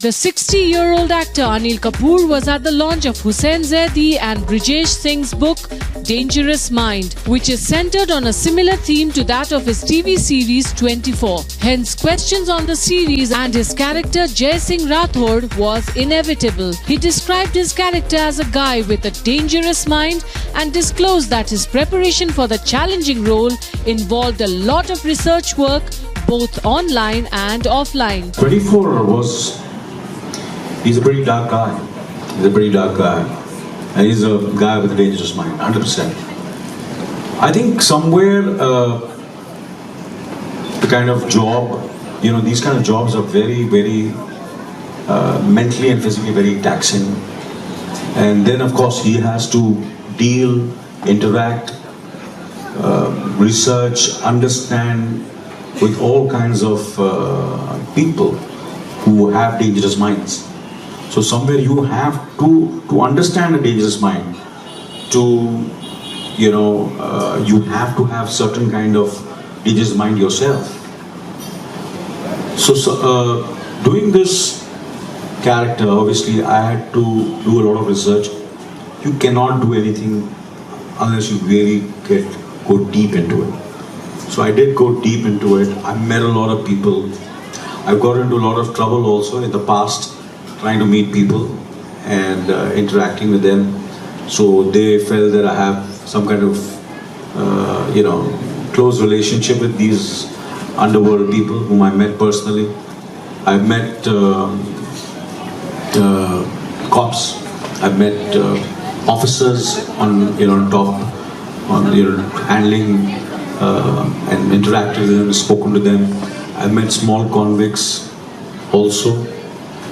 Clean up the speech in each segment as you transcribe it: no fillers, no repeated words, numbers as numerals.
The 60-year-old actor Anil Kapoor was at the launch of Hussain Zaidi and Brijesh Singh's book Dangerous Mind, which is centered on a similar theme to that of his TV series 24. Hence, questions on the series and his character Jai Singh Rathod was inevitable. He described his character as a guy with a dangerous mind and disclosed that his preparation for the challenging role involved a lot of research work, both online and offline. 24 he's a pretty dark guy. And he's a guy with a dangerous mind, 100%. I think somewhere the kind of job, these kind of jobs are very, very mentally and physically very taxing. And then of course he has to deal, interact, research, understand with all kinds of people who have dangerous minds. So somewhere you have to understand a dangerous mind, you have to have certain kind of dangerous mind yourself. So doing this character, obviously I had to do a lot of research. You cannot do anything unless you really go deep into it. So I did go deep into it. I met a lot of people. I've got into a lot of trouble also in the past, trying to meet people and interacting with them. So they felt that I have some kind of, close relationship with these underworld people whom I met personally. I met cops. I met officers on, top, on handling and interacted with them, spoken to them. I met small convicts also.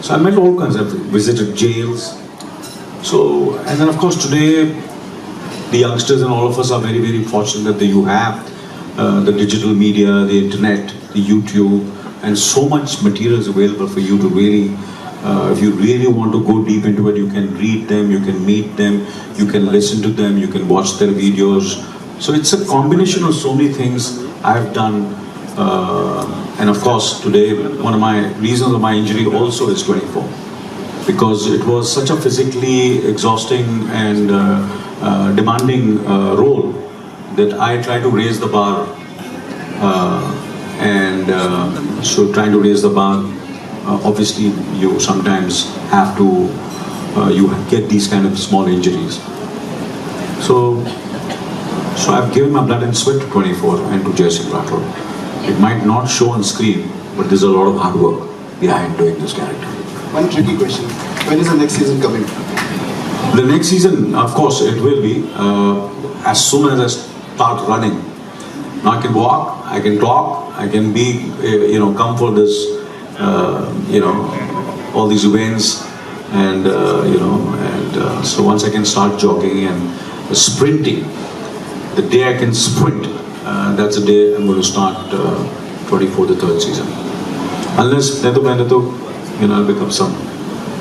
So I met all kinds. I've visited jails. So, and then of course today, the youngsters and all of us are very, very fortunate that you have the digital media, the internet, the YouTube, and so much material is available for you to really, if you really want to go deep into it, you can read them, you can meet them, you can listen to them, you can watch their videos. So it's a combination of so many things I've done. And of course, today, one of my reasons of my injury also is 24. Because it was such a physically exhausting and demanding role that I tried to raise the bar. So trying to raise the bar, obviously you sometimes have to, you get these kind of small injuries. So I've given my blood and sweat to 24 and to Jai Singh Rathod. It might not show on screen, but there's a lot of hard work behind doing this character. One tricky question. When is the next season coming? The next season, of course, it will be as soon as I start running. Now I can walk, I can talk, I can be, come for this, all these events, and so once I can start jogging and sprinting, the day I can sprint, that's the day I'm going to start 24, the third season. Unless I'll become some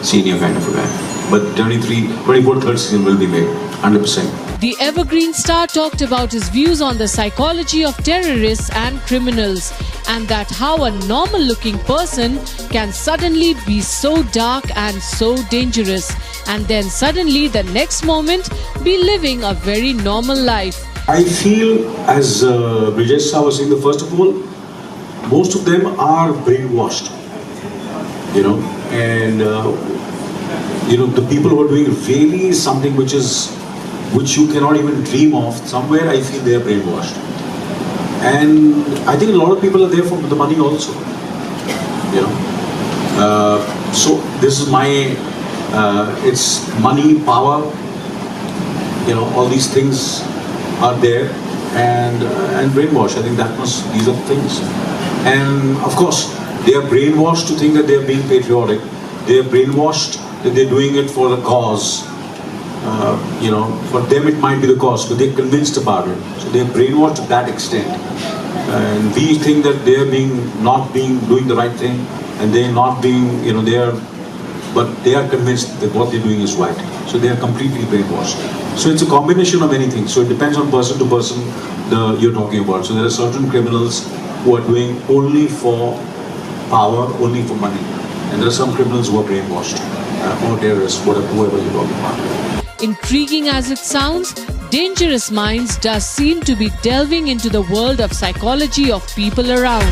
senior kind of a guy. But 24, third season will be made, 100%. The evergreen star talked about his views on the psychology of terrorists and criminals, and that how a normal-looking person can suddenly be so dark and so dangerous, and then suddenly the next moment be living a very normal life. I feel, as Brijesh was saying, first of all, most of them are brainwashed, and the people who are doing really something which you cannot even dream of, somewhere I feel they are brainwashed. And I think a lot of people are there for the money also, so this is my, it's money, power, all these things are there, and brainwash. I think these are things. And of course, they are brainwashed to think that they are being patriotic. They are brainwashed that they are doing it for the cause. For them it might be the cause, but they're convinced about it. So they are brainwashed to that extent. And we think that they are doing the right thing, and they are not being, but they are convinced that what they're doing is right. So they are completely brainwashed. So it's a combination of anything. So it depends on person to person you're talking about. So there are certain criminals who are doing only for power, only for money. And there are some criminals who are brainwashed, or terrorists, whoever you're talking about. Intriguing as it sounds, Dangerous Minds does seem to be delving into the world of psychology of people around.